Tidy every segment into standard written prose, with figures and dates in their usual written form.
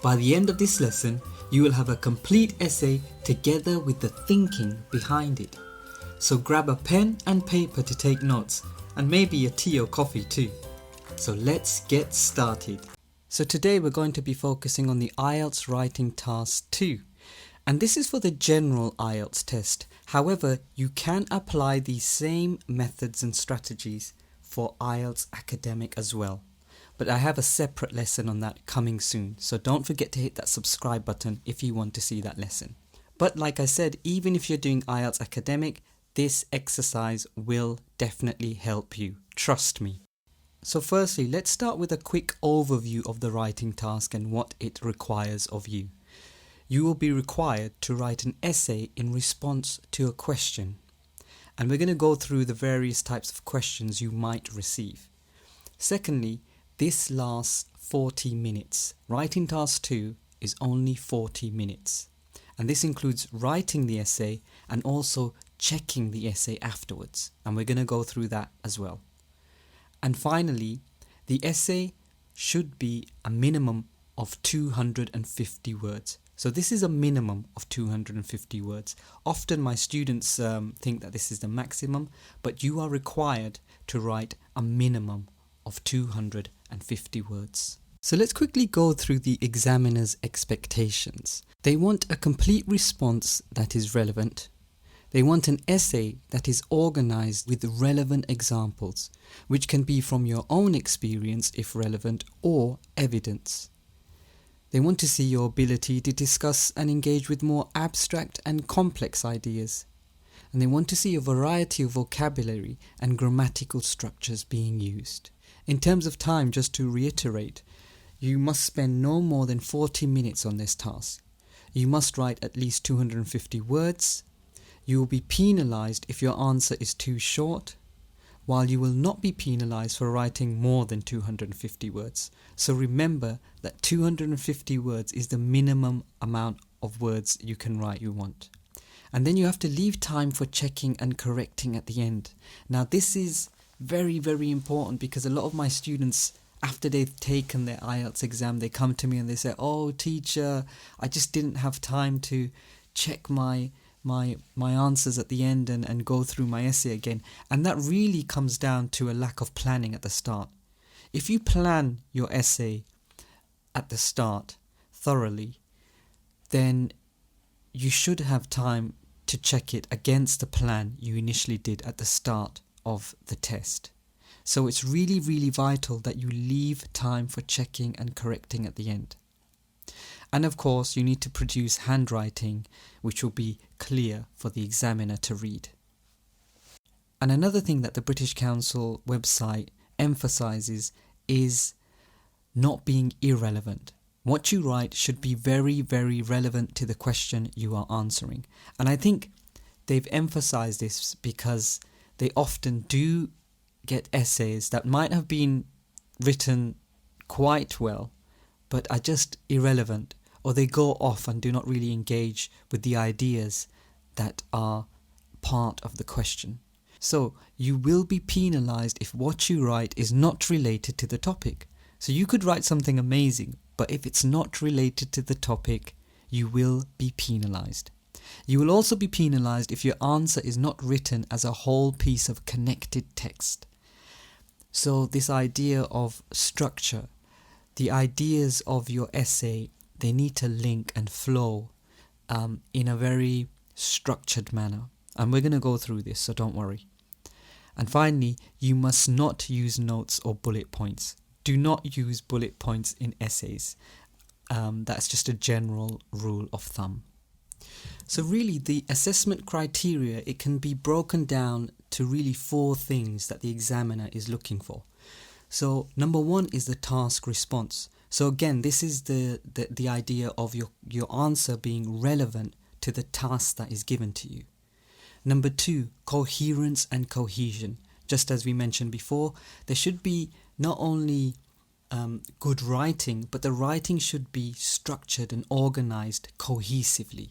By the end of this lesson, you will have a complete essay together with the thinking behind it. So grab a pen and paper to take notes, and maybe a tea or coffee too. So let's get started. So today we're going to be focusing on the IELTS Writing Task 2. And this is for the general IELTS test. However, you can apply these same methods and strategies for IELTS Academic as well. But I have a separate lesson on that coming soon, so don't forget to hit that subscribe button if you want to see that lesson. But like I said, even if you're doing IELTS Academic, this exercise will definitely help you, trust me. So firstly, let's start with a quick overview of the writing task and what it requires of you. You will be required to write an essay in response to a question. And we're going to go through the various types of questions you might receive. Secondly, this lasts 40 minutes. Writing task 2 is only 40 minutes. And this includes writing the essay and also checking the essay afterwards. And we're going to go through that as well. And finally, the essay should be a minimum of 250 words. So this is a minimum of 250 words. Often my students think that this is the maximum, but you are required to write a minimum of 250 words. So let's quickly go through the examiner's expectations. They want a complete response that is relevant. They want an essay that is organized with relevant examples, which can be from your own experience if relevant, or evidence. They want to see your ability to discuss and engage with more abstract and complex ideas. And they want to see a variety of vocabulary and grammatical structures being used. In terms of time, just to reiterate, you must spend no more than 40 minutes on this task. You must write at least 250 words. You will be penalized if your answer is too short, while you will not be penalized for writing more than 250 words. So remember that 250 words is the minimum amount of words you can write you want. And then you have to leave time for checking and correcting at the end. Now this is very, very important because a lot of my students, after they've taken their IELTS exam, they come to me and they say, "Oh teacher, I just didn't have time to check my answers at the end and go through my essay again." And that really comes down to a lack of planning at the start. If you plan your essay at the start thoroughly, then you should have time to check it against the plan you initially did at the start of the test. So it's really, really vital that you leave time for checking and correcting at the end. And of course, you need to produce handwriting which will be clear for the examiner to read. And another thing that the British Council website emphasizes is not being irrelevant. What you write should be very, very relevant to the question you are answering. And I think they've emphasized this because they often do get essays that might have been written quite well, but are just irrelevant, or they go off and do not really engage with the ideas that are part of the question. So you will be penalized if what you write is not related to the topic. So you could write something amazing, but if it's not related to the topic, you will be penalized. You will also be penalized if your answer is not written as a whole piece of connected text. So this idea of structure, the ideas of your essay, they need to link and flow in a very structured manner. And we're going to go through this, so don't worry. And finally, you must not use notes or bullet points. Do not use bullet points in essays. That's just a general rule of thumb. So really, the assessment criteria, it can be broken down to really 4 things that the examiner is looking for. So number 1 is the task response. So again, this is the idea of your answer being relevant to the task that is given to you. Number 2, coherence and cohesion. Just as we mentioned before, there should be not only good writing, but the writing should be structured and organized cohesively.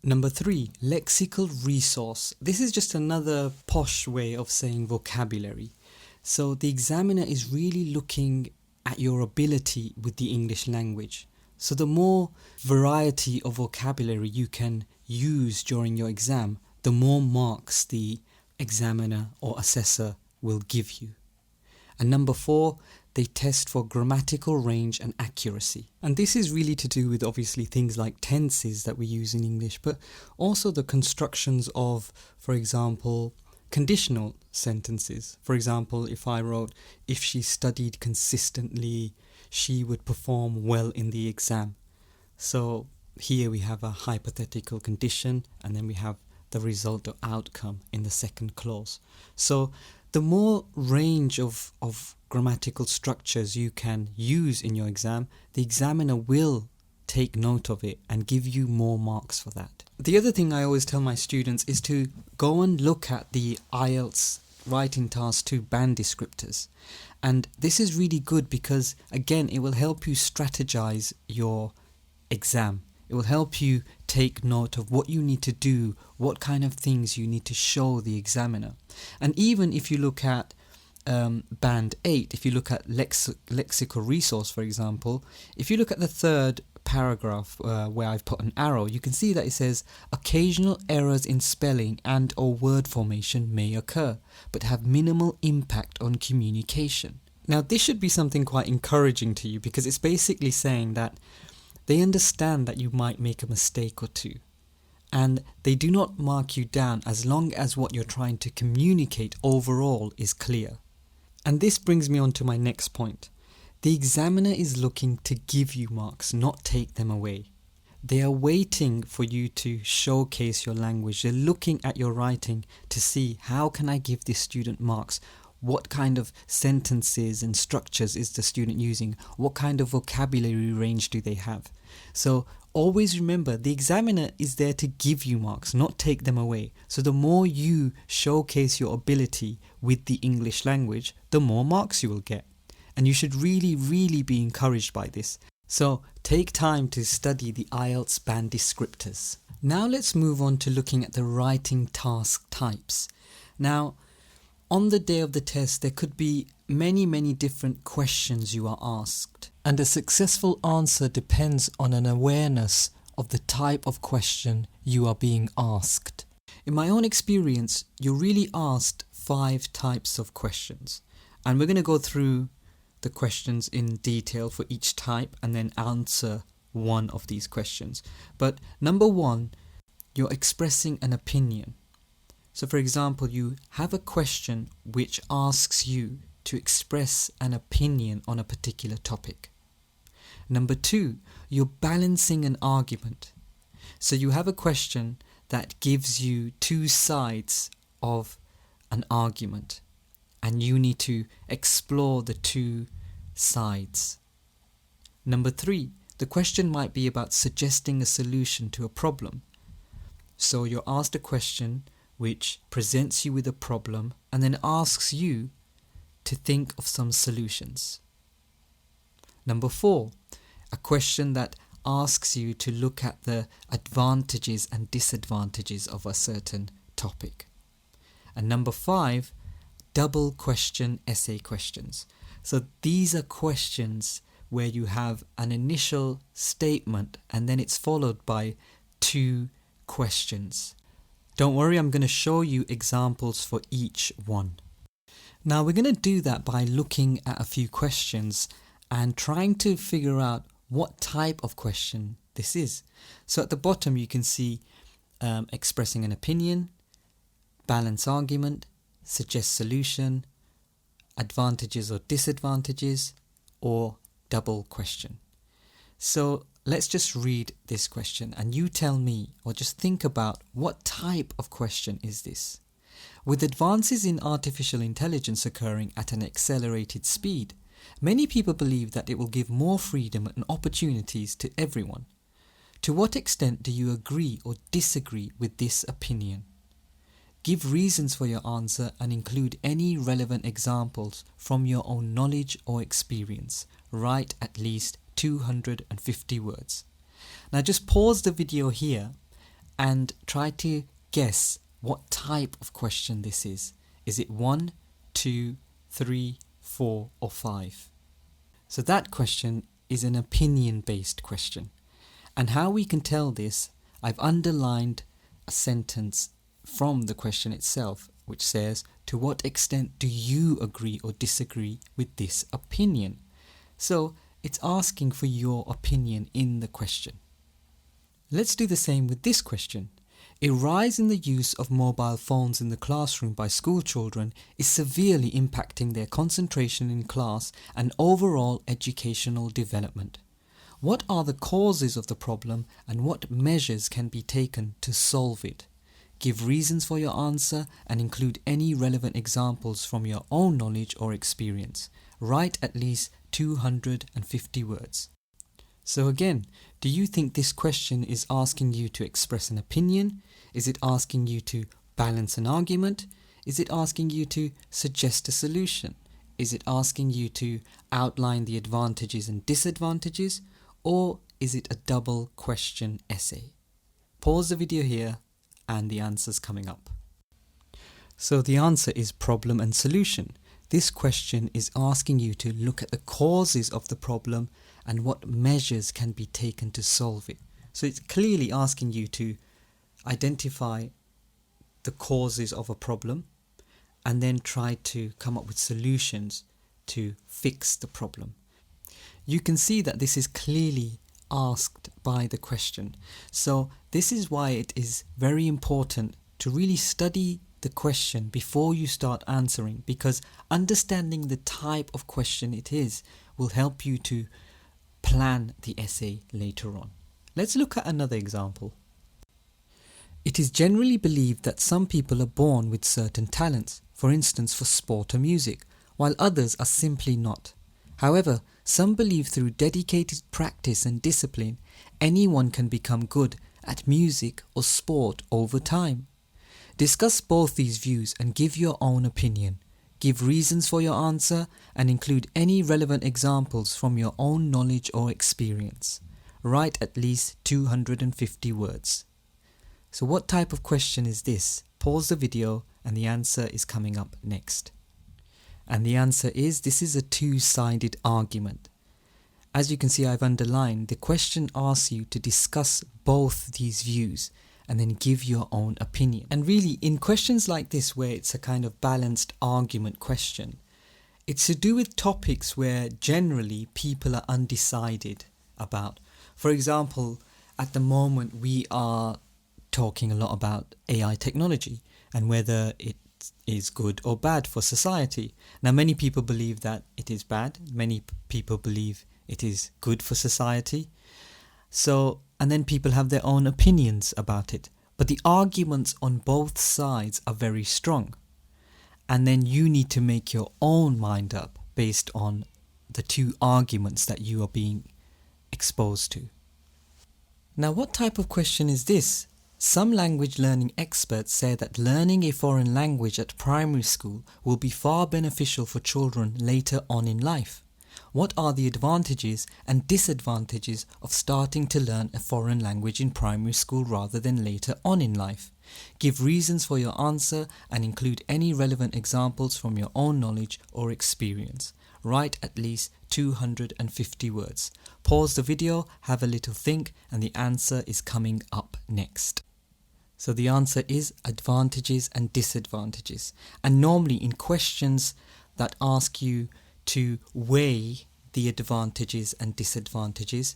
Number 3, lexical resource. This is just another posh way of saying vocabulary. So the examiner is really looking at your ability with the English language. So the more variety of vocabulary you can use during your exam, the more marks the examiner or assessor will give you. And number 4, they test for grammatical range and accuracy. And this is really to do with obviously things like tenses that we use in English, but also the constructions of, for example, conditional sentences. For example, if I wrote, if she studied consistently, she would perform well in the exam. So here we have a hypothetical condition, and then we have the result or outcome in the second clause. So the more range of grammatical structures you can use in your exam, the examiner will take note of it and give you more marks for that. The other thing I always tell my students is to go and look at the IELTS Writing Task 2 band descriptors. And this is really good because, again, it will help you strategize your exam. It will help you take note of what you need to do, what kind of things you need to show the examiner. And even if you look at band 8, if you look at lexical resource, for example, if you look at the third paragraph where I've put an arrow, you can see that it says occasional errors in spelling and or word formation may occur, but have minimal impact on communication. Now this should be something quite encouraging to you, because it's basically saying that they understand that you might make a mistake or two, and they do not mark you down as long as what you're trying to communicate overall is clear. And this brings me on to my next point. The examiner is looking to give you marks, not take them away. They are waiting for you to showcase your language. They're looking at your writing to see, how can I give this student marks? What kind of sentences and structures is the student using? What kind of vocabulary range do they have? So always remember, the examiner is there to give you marks, not take them away. So the more you showcase your ability with the English language, the more marks you will get. And you should really, really be encouraged by this. So take time to study the IELTS band descriptors. Now let's move on to looking at the writing task types. Now, on the day of the test, there could be many different questions you are asked. And a successful answer depends on an awareness of the type of question you are being asked. In my own experience, you're really asked 5 types of questions. And we're going to go through the questions in detail for each type and then answer one of these questions. But number 1, you're expressing an opinion. So for example, you have a question which asks you to express an opinion on a particular topic. Number 2, you're balancing an argument. So you have a question that gives you 2 sides of an argument, and you need to explore the 2 sides. Number 3, the question might be about suggesting a solution to a problem. So you're asked a question which presents you with a problem and then asks you to think of some solutions. Number 4, a question that asks you to look at the advantages and disadvantages of a certain topic. And number 5, double question essay questions. So these are questions where you have an initial statement and then it's followed by 2 questions. Don't worry, I'm going to show you examples for each one. Now we're going to do that by looking at a few questions and trying to figure out what type of question this is. So at the bottom you can see expressing an opinion, balance argument, suggest solution, advantages or disadvantages, or double question. So let's just read this question and you tell me, or just think about, what type of question is this? With advances in artificial intelligence occurring at an accelerated speed, many people believe that it will give more freedom and opportunities to everyone. To what extent do you agree or disagree with this opinion? Give reasons for your answer and include any relevant examples from your own knowledge or experience. Write at least 250 words. Now just pause the video here and try to guess what type of question this is. Is it 1, 2, 3, 4 or 5? So that question is an opinion-based question. And how we can tell this, I've underlined a sentence from the question itself, which says, to what extent do you agree or disagree with this opinion? So it's asking for your opinion in the question. Let's do the same with this question. A rise in the use of mobile phones in the classroom by school children is severely impacting their concentration in class and overall educational development. What are the causes of the problem and what measures can be taken to solve it? Give reasons for your answer and include any relevant examples from your own knowledge or experience. Write at least 250 words. So again, do you think this question is asking you to express an opinion? Is it asking you to balance an argument? Is it asking you to suggest a solution? Is it asking you to outline the advantages and disadvantages? Or is it a double question essay? Pause the video here and the answer's coming up. So the answer is problem and solution. This question is asking you to look at the causes of the problem and what measures can be taken to solve it. So it's clearly asking you to identify the causes of a problem and then try to come up with solutions to fix the problem. You can see that this is clearly asked by the question. So this is why it is very important to really study the question before you start answering, because understanding the type of question it is will help you to plan the essay later on. Let's look at another example. It is generally believed that some people are born with certain talents, for instance for sport or music, while others are simply not. However, some believe through dedicated practice and discipline, anyone can become good at music or sport over time. Discuss both these views and give your own opinion. Give reasons for your answer and include any relevant examples from your own knowledge or experience. Write at least 250 words. So what type of question is this? Pause the video and the answer is coming up next. And the answer is, this is a two-sided argument. As you can see, I've underlined, the question asks you to discuss both these views and then give your own opinion. And really, in questions like this where it's a kind of balanced argument question, it's to do with topics where generally people are undecided about. For example, at the moment we are talking a lot about AI technology and whether it is good or bad for society. Now, many people believe that it is bad. Many people believe it is good for society. And then people have their own opinions about it. But the arguments on both sides are very strong. And then you need to make your own mind up based on the two arguments that you are being exposed to. Now, what type of question is this? Some language learning experts say that learning a foreign language at primary school will be far beneficial for children later on in life. What are the advantages and disadvantages of starting to learn a foreign language in primary school rather than later on in life? Give reasons for your answer and include any relevant examples from your own knowledge or experience. Write at least 250 words. Pause the video, have a little think, and the answer is coming up next. So the answer is advantages and disadvantages. And normally in questions that ask you to weigh the advantages and disadvantages,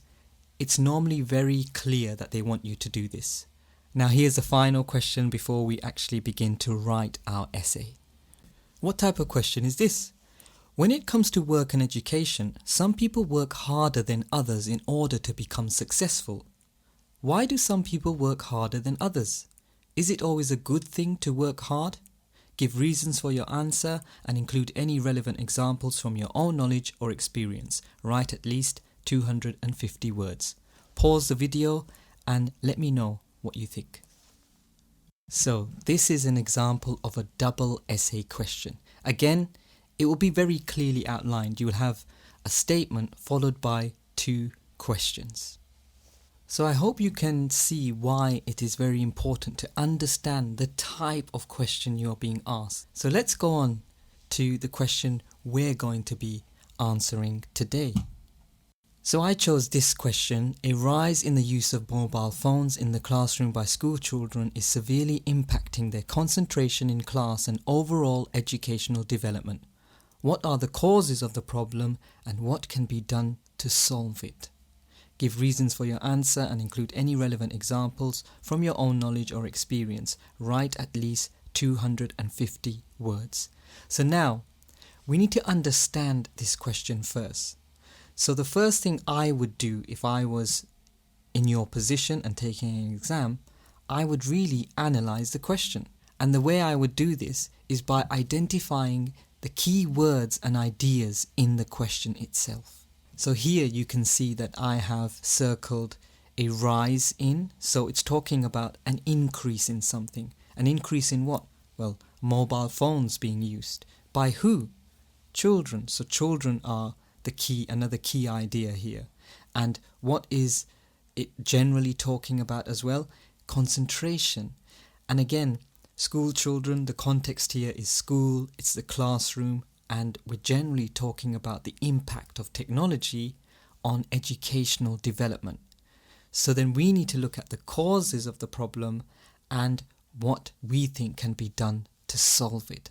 it's normally very clear that they want you to do this. Now here's the final question before we actually begin to write our essay. What type of question is this? When it comes to work and education, some people work harder than others in order to become successful. Why do some people work harder than others? Is it always a good thing to work hard? Give reasons for your answer and include any relevant examples from your own knowledge or experience. Write at least 250 words. Pause the video and let me know what you think. So this is an example of a double essay question. Again, it will be very clearly outlined. You will have a statement followed by two questions. So I hope you can see why it is very important to understand the type of question you're being asked. So let's go on to the question we're going to be answering today. So I chose this question: a rise in the use of mobile phones in the classroom by school children is severely impacting their concentration in class and overall educational development. What are the causes of the problem and what can be done to solve it? Give reasons for your answer and include any relevant examples from your own knowledge or experience. Write at least 250 words. So now, we need to understand this question first. So the first thing I would do if I was in your position and taking an exam, I would really analyze the question. And the way I would do this is by identifying the key words and ideas in the question itself. So here you can see that I have circled a rise in, so it's talking about an increase in something. An increase in what? Well, mobile phones being used. By who? Children. So children are another key idea here. And what is it generally talking about as well? Concentration. And again, school children, the context here is school, it's the classroom, and we're generally talking about the impact of technology on educational development. So then we need to look at the causes of the problem and what we think can be done to solve it.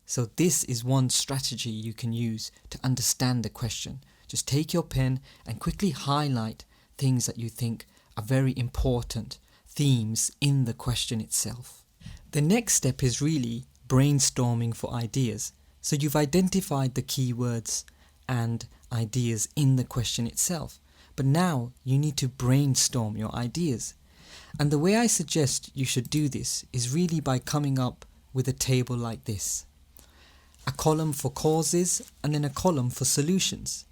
So this is one strategy you can use to understand the question. Just take your pen and quickly highlight things that you think are very important themes in the question itself. The next step is really brainstorming for ideas. So you've identified the keywords and ideas in the question itself. But now you need to brainstorm your ideas. And the way I suggest you should do this is really by coming up with a table like this. A column for causes and then a column for solutions.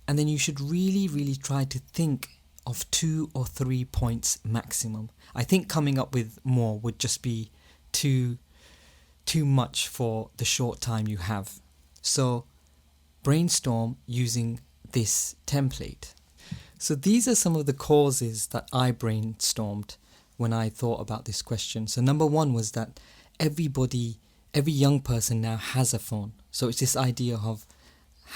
And then you should really try to think of 2 or 3 points maximum. I think coming up with more would just be too much for the short time you have. So brainstorm using this template. So these are some of the causes that I brainstormed when I thought about this question. So number 1 was that every young person now has a phone. So it's this idea of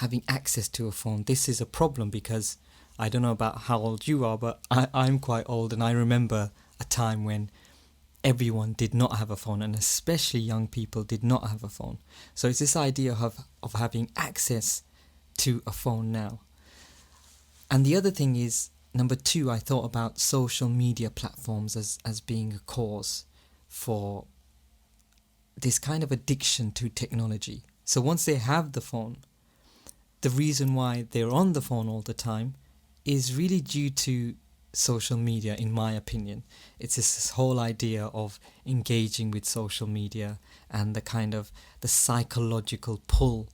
having access to a phone. This is a problem because I don't know about how old you are, but I'm quite old, and I remember a time when everyone did not have a phone, and especially young people did not have a phone. So it's this idea of having access to a phone now. And the other thing is, number 2, I thought about social media platforms as being a cause for this kind of addiction to technology. So once they have the phone, the reason why they're on the phone all the time is really due to social media, in my opinion. It's this whole idea of engaging with social media and the psychological pull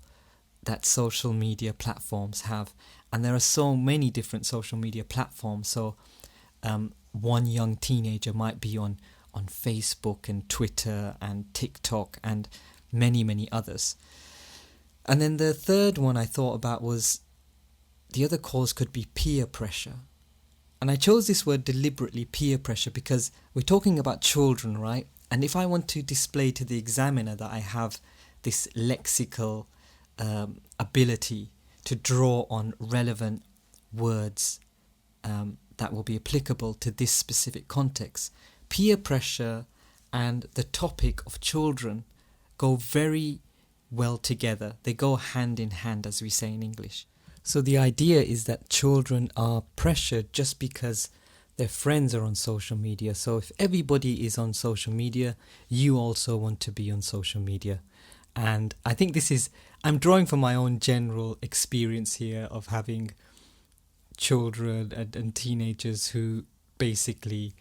that social media platforms have. And there are so many different social media platforms. So one young teenager might be on Facebook and Twitter and TikTok and many others. And then the third one I thought about was the other cause could be peer pressure. And I chose this word deliberately, peer pressure, because we're talking about children, right? And if I want to display to the examiner that I have this lexical ability to draw on relevant words that will be applicable to this specific context, peer pressure and the topic of children go very well together. They go hand in hand, as we say in English. So the idea is that children are pressured just because their friends are on social media. So if everybody is on social media, you also want to be on social media. And I think I'm drawing from my own general experience here of having children and teenagers who basically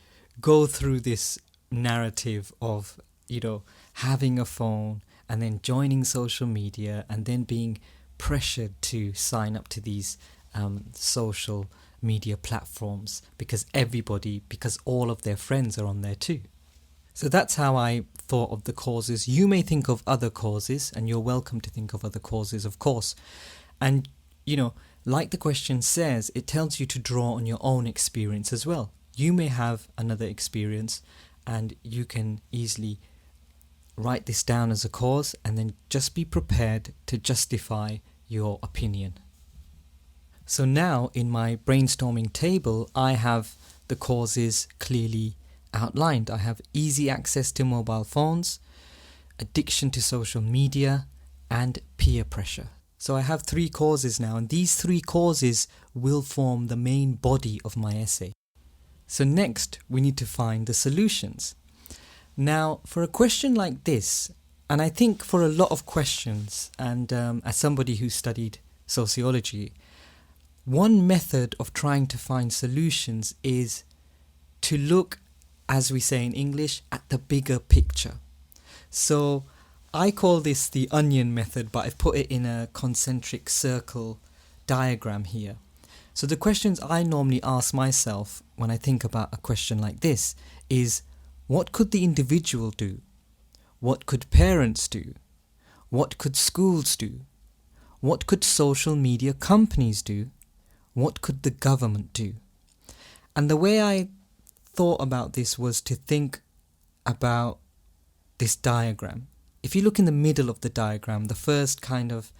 go through this narrative of, having a phone and then joining social media and then being pressured to sign up to these social media platforms because all of their friends are on there too. So that's how I thought of the causes. You may think of other causes, and you're welcome to think of other causes, of course. And, like the question says, it tells you to draw on your own experience as well. You may have another experience, and you can easily write this down as a cause and then just be prepared to justify your opinion. So now in my brainstorming table, I have the causes clearly outlined. I have easy access to mobile phones, addiction to social media, and peer pressure. So I have 3 causes now, and these 3 causes will form the main body of my essay. So next, we need to find the solutions. Now, for a question like this, and I think for a lot of questions, and as somebody who studied sociology, one method of trying to find solutions is to look, as we say in English, at the bigger picture. So I call this the onion method, but I've put it in a concentric circle diagram here. So the questions I normally ask myself when I think about a question like this is, what could the individual do? What could parents do? What could schools do? What could social media companies do? What could the government do? And the way I thought about this was to think about this diagram. If you look in the middle of the diagram, the first kind of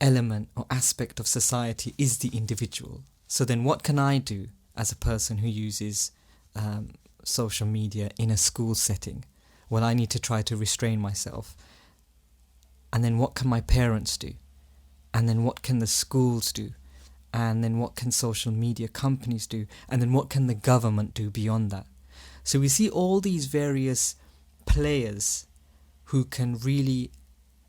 element or aspect of society is the individual. So then what can I do as a person who uses social media in a school setting? Well, I need to try to restrain myself. And then what can my parents do? And then what can the schools do? And then what can social media companies do? And then what can the government do beyond that? So we see all these various players who can really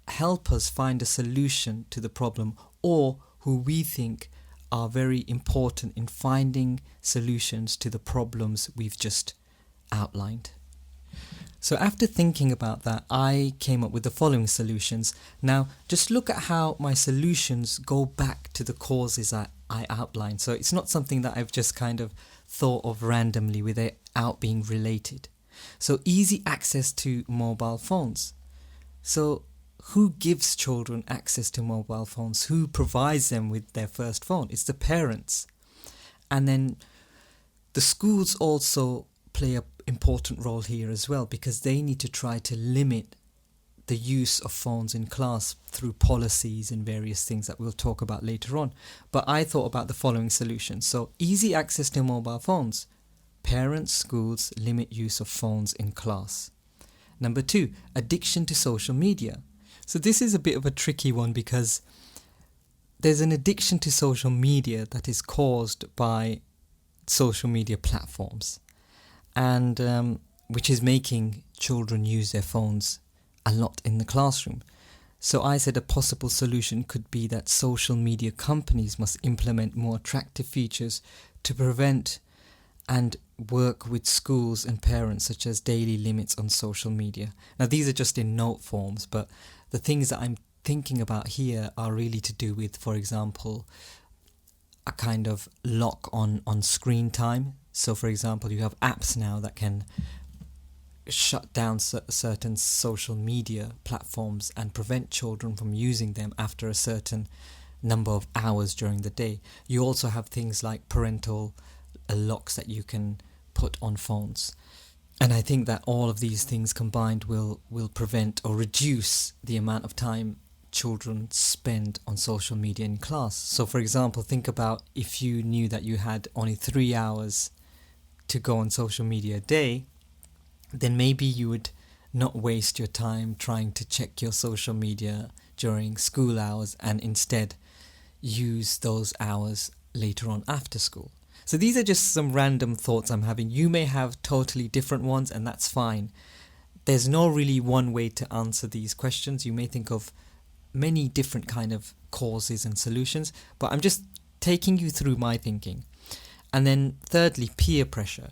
help us find a solution to the problem, or who we think are very important in finding solutions to the problems we've just outlined. So after thinking about that, I came up with the following solutions. Now, just look at how my solutions go back to the causes I outlined. So it's not something that I've just kind of thought of randomly without being related. So easy access to mobile phones. So who gives children access to mobile phones? Who provides them with their first phone? It's the parents. And then the schools also play an important role here as well, because they need to try to limit the use of phones in class through policies and various things that we'll talk about later on. But I thought about the following solutions. So easy access to mobile phones. Parents, schools limit use of phones in class. Number 2, addiction to social media. So this is a bit of a tricky one, because there's an addiction to social media that is caused by social media platforms, and which is making children use their phones a lot in the classroom. So I said a possible solution could be that social media companies must implement more attractive features to prevent and work with schools and parents, such as daily limits on social media. Now these are just in note forms, but the things that I'm thinking about here are really to do with, for example, a kind of lock on screen time. So for example, you have apps now that can shut down certain social media platforms and prevent children from using them after a certain number of hours during the day. You also have things like parental locks that you can put on phones. And I think that all of these things combined will prevent or reduce the amount of time children spend on social media in class. So for example, think about if you knew that you had only 3 hours to go on social media a day, then maybe you would not waste your time trying to check your social media during school hours, and instead use those hours later on after school. So these are just some random thoughts I'm having. You may have totally different ones, and that's fine. There's no really one way to answer these questions. You may think of many different kind of causes and solutions, but I'm just taking you through my thinking. And then thirdly, peer pressure.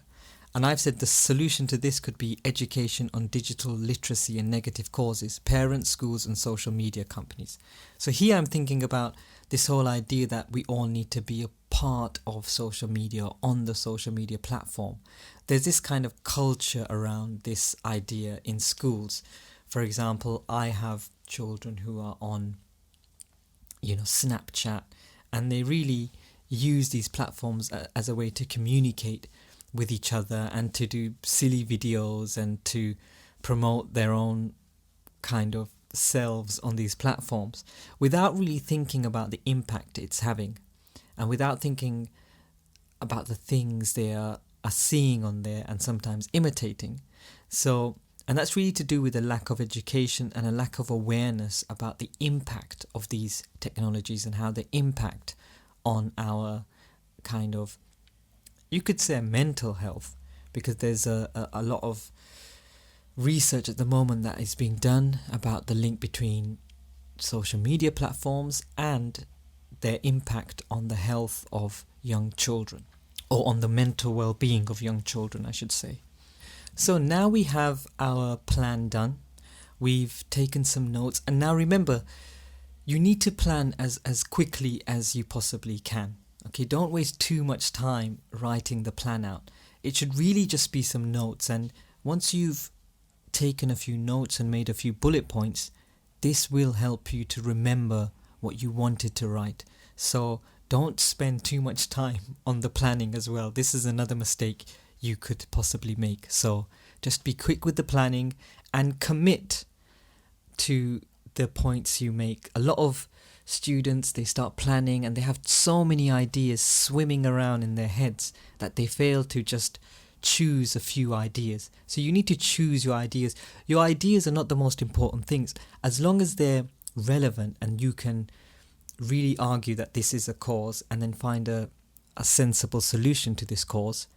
And I've said the solution to this could be education on digital literacy and negative causes, parents, schools and social media companies. So here I'm thinking about this whole idea that we all need to be a part of social media, on the social media platform. There's this kind of culture around this idea in schools. For example, I have children who are on, Snapchat, and they really use these platforms as a way to communicate with each other and to do silly videos and to promote their own kind of selves on these platforms without really thinking about the impact it's having. and without thinking about the things they are seeing on there and sometimes imitating. So, and that's really to do with a lack of education and a lack of awareness about the impact of these technologies and how they impact on our kind of, you could say, mental health, because there's a lot of research at the moment that is being done about the link between social media platforms and their impact on the health of young children, or on the mental well-being of young children, I should say. So now we have our plan done. We've taken some notes, and now remember, you need to plan as quickly as you possibly can. Okay, don't waste too much time writing the plan out. It should really just be some notes, and once you've taken a few notes and made a few bullet points, this will help you to remember what you wanted to write. So don't spend too much time on the planning as well. This is another mistake you could possibly make. So just be quick with the planning and commit to the points you make. A lot of students, they start planning and they have so many ideas swimming around in their heads that they fail to just choose a few ideas. So you need to choose your ideas. Your ideas are not the most important things. As long as they're relevant and you can really argue that this is a cause and then find a sensible solution to this cause,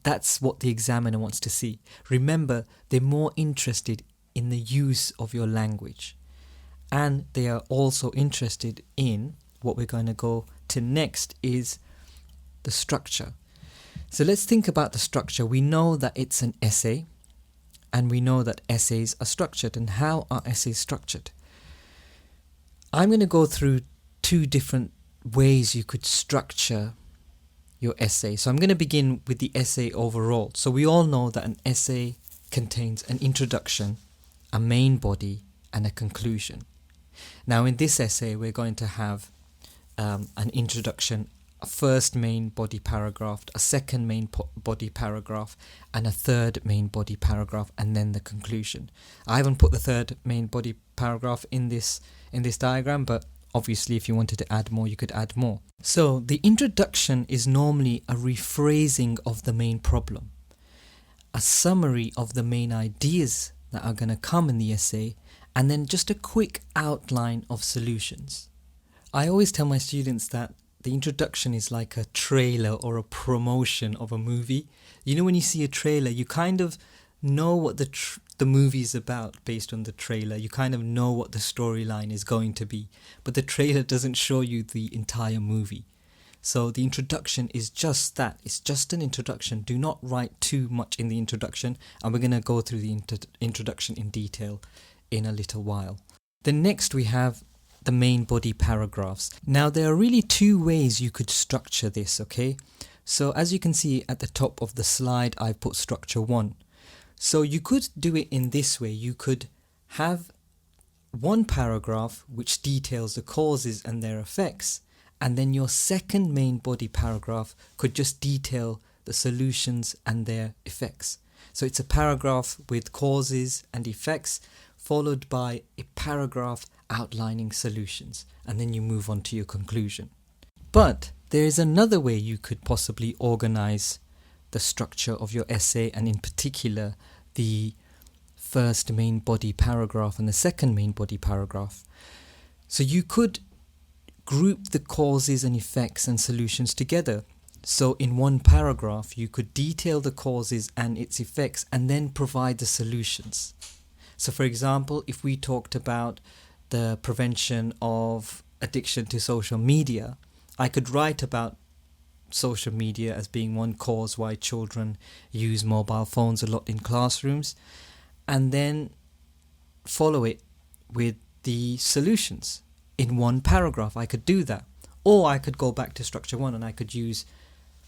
that's what the examiner wants to see. Remember, they're more interested in the use of your language, and they are also interested in what we're going to go to next is the structure. So let's think about the structure. We know that it's an essay, and we know that essays are structured. And how are essays structured? I'm going to go through two different ways you could structure your essay. So I'm going to begin with the essay overall. So we all know that an essay contains an introduction, a main body, and a conclusion. Now in this essay we're going to have an introduction, a first main body paragraph, a second main body paragraph, and a third main body paragraph, and then the conclusion. I haven't put the third main body paragraph in this diagram, but obviously if you wanted to add more, you could add more. So the introduction is normally a rephrasing of the main problem, a summary of the main ideas that are going to come in the essay, and then just a quick outline of solutions. I always tell my students that the introduction is like a trailer or a promotion of a movie. You know, when you see a trailer, you kind of know what the movie is about based on the trailer. You kind of know what the storyline is going to be, but the trailer doesn't show you the entire movie. So the introduction is just that. It's just an introduction. Do not write too much in the introduction, and we're going to go through the introduction in detail in a little while. Then next we have the main body paragraphs. Now there are really two ways you could structure this, okay? So as you can see at the top of the slide, I've put structure 1. So you could do it in this way. You could have one paragraph which details the causes and their effects, and then your second main body paragraph could just detail the solutions and their effects. So it's a paragraph with causes and effects, followed by a paragraph outlining solutions, and then you move on to your conclusion. But there is another way you could possibly organize the structure of your essay, and in particular the first main body paragraph and the second main body paragraph. So you could group the causes and effects and solutions together. So in one paragraph you could detail the causes and its effects and then provide the solutions. So for example, if we talked about the prevention of addiction to social media, I could write about social media as being one cause why children use mobile phones a lot in classrooms, and then follow it with the solutions in one paragraph. I could do that. Or I could go back to structure 1 and I could use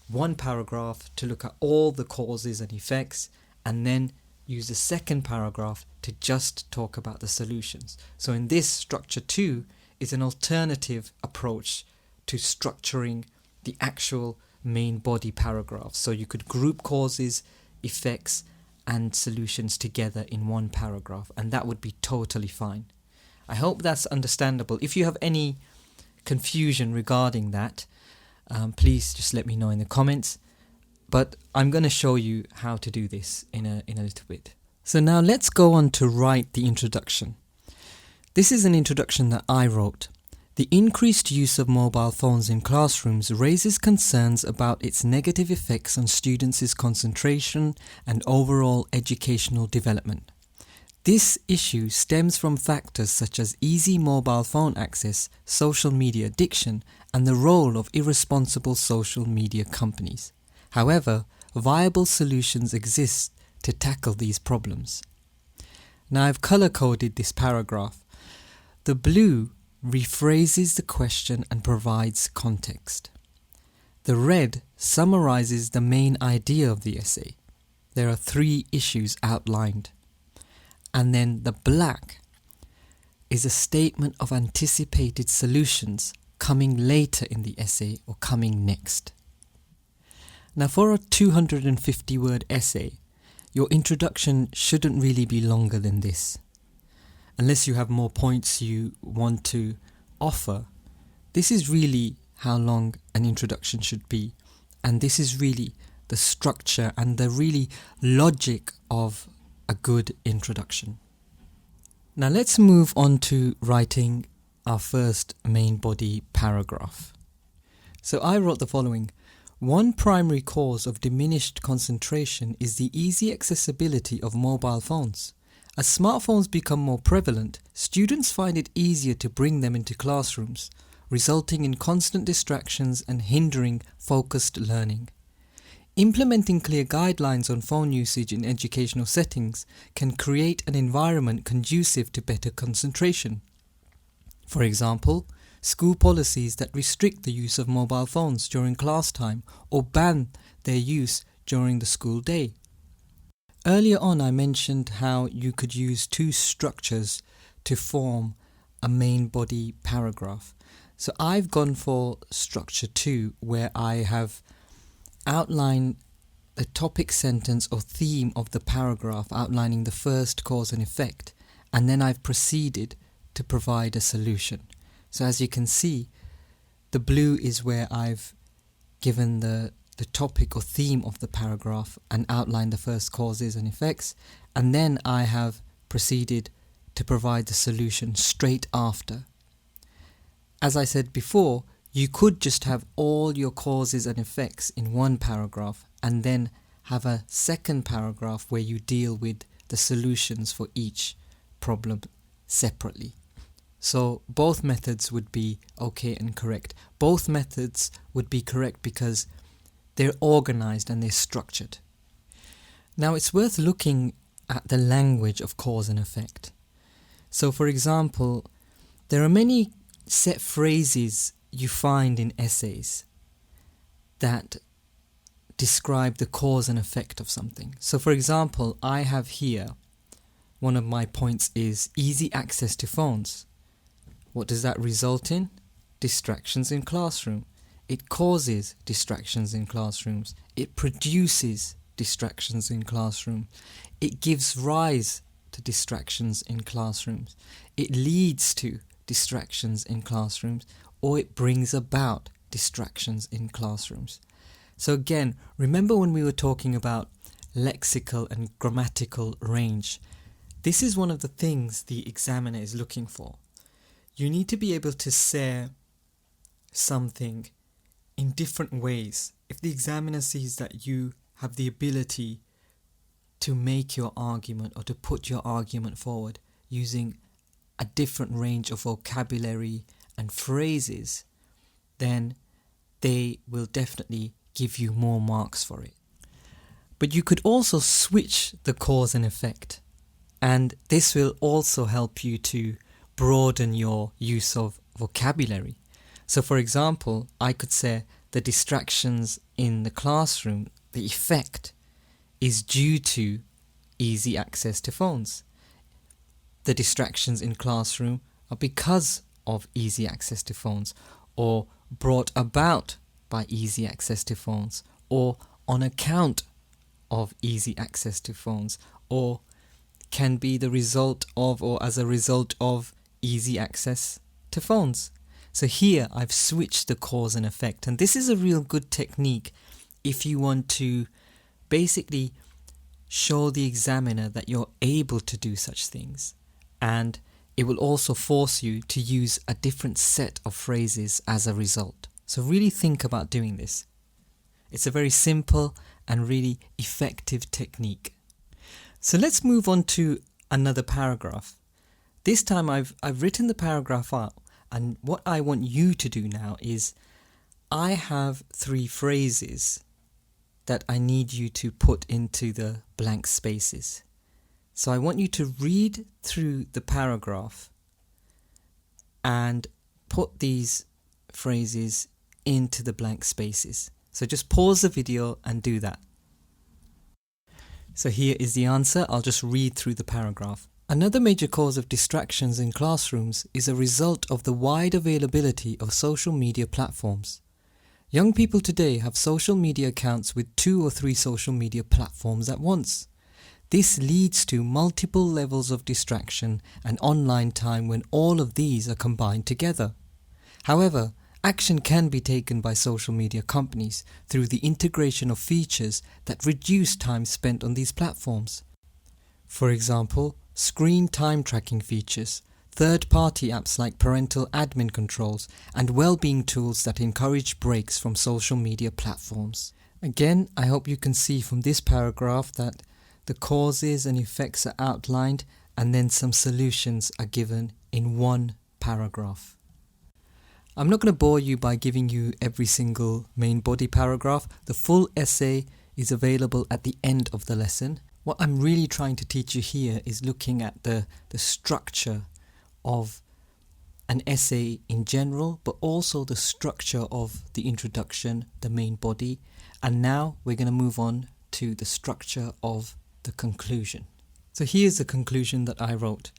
one paragraph to look at all the causes and effects, and then use the second paragraph to just talk about the solutions. So in this, structure 2 is an alternative approach to structuring the actual main body paragraph. So you could group causes, effects, and solutions together in one paragraph, and that would be totally fine. I hope that's understandable. If you have any confusion regarding that, please just let me know in the comments. But I'm going to show you how to do this in a little bit. So now let's go on to write the introduction. This is an introduction that I wrote. The increased use of mobile phones in classrooms raises concerns about its negative effects on students' concentration and overall educational development. This issue stems from factors such as easy mobile phone access, social media addiction, and the role of irresponsible social media companies. However, viable solutions exist to tackle these problems. Now I've color-coded this paragraph. The blue rephrases the question and provides context. The red summarizes the main idea of the essay. There are 3 issues outlined. And then the black is a statement of anticipated solutions coming later in the essay or coming next. Now for a 250 word essay, your introduction shouldn't really be longer than this. Unless you have more points you want to offer, this is really how long an introduction should be. And this is really the structure and the really logic of a good introduction. Now let's move on to writing our first main body paragraph. So I wrote the following. One primary cause of diminished concentration is the easy accessibility of mobile phones. As smartphones become more prevalent, students find it easier to bring them into classrooms, resulting in constant distractions and hindering focused learning. Implementing clear guidelines on phone usage in educational settings can create an environment conducive to better concentration. For example, school policies that restrict the use of mobile phones during class time or ban their use during the school day. Earlier on I mentioned how you could use 2 structures to form a main body paragraph. So I've gone for structure 2, where I have outlined the topic sentence or theme of the paragraph, outlining the first cause and effect, and then I've proceeded to provide a solution. So as you can see, the blue is where I've given the topic or theme of the paragraph and outlined the first causes and effects, and then I have proceeded to provide the solution straight after. As I said before, you could just have all your causes and effects in one paragraph and then have a second paragraph where you deal with the solutions for each problem separately. So both methods would be okay and correct. Both methods would be correct because they're organized and they're structured. Now it's worth looking at the language of cause and effect. So for example, there are many set phrases you find in essays that describe the cause and effect of something. So for example, I have here, one of my points is easy access to phones. What does that result in? Distractions in classroom. It causes distractions in classrooms. It produces distractions in classroom. It gives rise to distractions in classrooms. It leads to distractions in classrooms, or it brings about distractions in classrooms. So again, remember when we were talking about lexical and grammatical range? This is one of the things the examiner is looking for. You need to be able to say something in different ways. If the examiner sees that you have the ability to make your argument or to put your argument forward using a different range of vocabulary and phrases, then they will definitely give you more marks for it. But you could also switch the cause and effect, and this will also help you to broaden your use of vocabulary. So for example, I could say the distractions in the classroom, the effect is due to easy access to phones. The distractions in classroom are because of easy access to phones, or brought about by easy access to phones, or on account of easy access to phones, or can be the result of or as a result of easy access to phones. So here I've switched the cause and effect, and this is a real good technique if you want to basically show the examiner that you're able to do such things, and it will also force you to use a different set of phrases as a result. So really think about doing this. It's a very simple and really effective technique. So let's move on to another paragraph. This time I've written the paragraph out, and what I want you to do now is I have 3 phrases that I need you to put into the blank spaces. So I want you to read through the paragraph and put these phrases into the blank spaces. So just pause the video and do that. So here is the answer. I'll just read through the paragraph. Another major cause of distractions in classrooms is a result of the wide availability of social media platforms. Young people today have social media accounts with 2 or 3 social media platforms at once. This leads to multiple levels of distraction and online time when all of these are combined together. However, action can be taken by social media companies through the integration of features that reduce time spent on these platforms. For example, screen time tracking features, third-party apps like parental admin controls, and well-being tools that encourage breaks from social media platforms. Again, I hope you can see from this paragraph that the causes and effects are outlined and then some solutions are given in one paragraph. I'm not going to bore you by giving you every single main body paragraph. The full essay is available at the end of the lesson. What I'm really trying to teach you here is looking at the structure of an essay in general, but also the structure of the introduction, the main body, and now we're going to move on to the structure of the conclusion. So here's the conclusion that I wrote.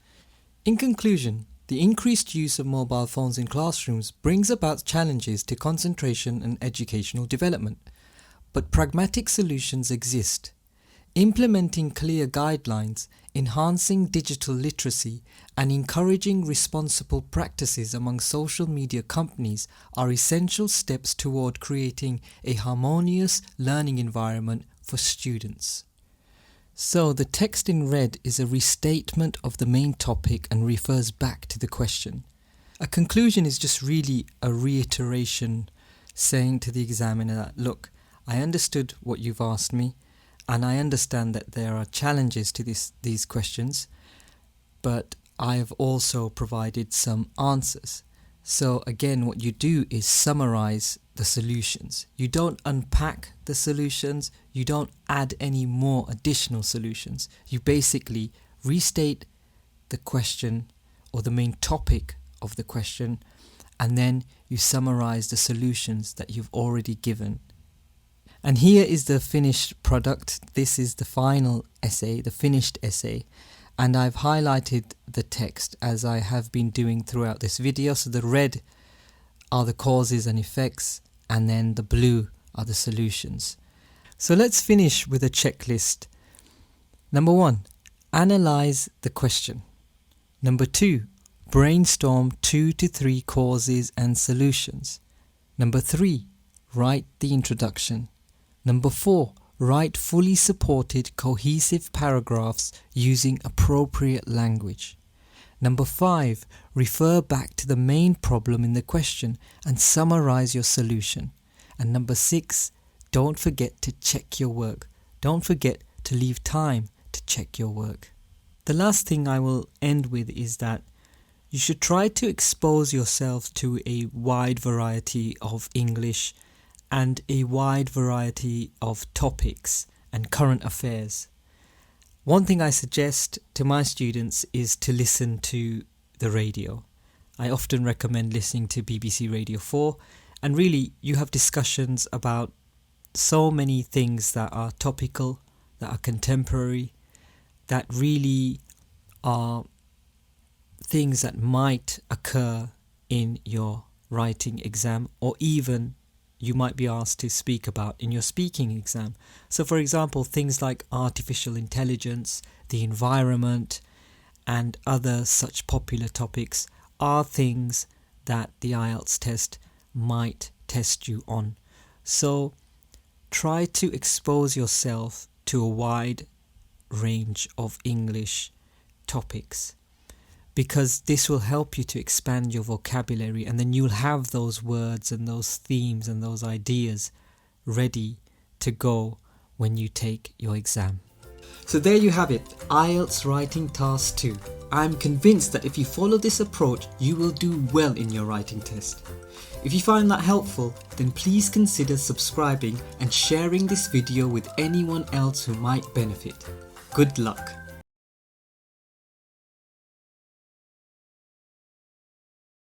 In conclusion, the increased use of mobile phones in classrooms brings about challenges to concentration and educational development, but pragmatic solutions exist. Implementing clear guidelines, enhancing digital literacy, and encouraging responsible practices among social media companies are essential steps toward creating a harmonious learning environment for students. So the text in red is a restatement of the main topic and refers back to the question. A conclusion is just really a reiteration saying to the examiner that, look, I understood what you've asked me, and I understand that there are challenges to these questions, but I've also provided some answers. So again, what you do is summarize the solutions. You don't unpack the solutions, you don't add any more additional solutions. You basically restate the question or the main topic of the question, and then you summarize the solutions that you've already given. And here is the finished product. This is the final essay, the finished essay. And I've highlighted the text as I have been doing throughout this video. So the red are the causes and effects, and then the blue are the solutions. So let's finish with a checklist. Number 1, analyze the question. Number 2, brainstorm 2 to 3 causes and solutions. Number 3, write the introduction. Number 4, write fully supported cohesive paragraphs using appropriate language. Number 5, refer back to the main problem in the question and summarize your solution. And number 6, don't forget to check your work. Don't forget to leave time to check your work. The last thing I will end with is that you should try to expose yourself to a wide variety of English and a wide variety of topics and current affairs. One thing I suggest to my students is to listen to the radio. I often recommend listening to BBC Radio 4, and really you have discussions about so many things that are topical, that are contemporary, that really are things that might occur in your writing exam, or even you might be asked to speak about in your speaking exam. So for example, things like artificial intelligence, the environment, and other such popular topics are things that the IELTS test might test you on. So try to expose yourself to a wide range of English topics, because this will help you to expand your vocabulary, and then you'll have those words and those themes and those ideas ready to go when you take your exam. So there you have it, IELTS Writing Task 2. I'm convinced that if you follow this approach, you will do well in your writing test. If you find that helpful, then please consider subscribing and sharing this video with anyone else who might benefit. Good luck!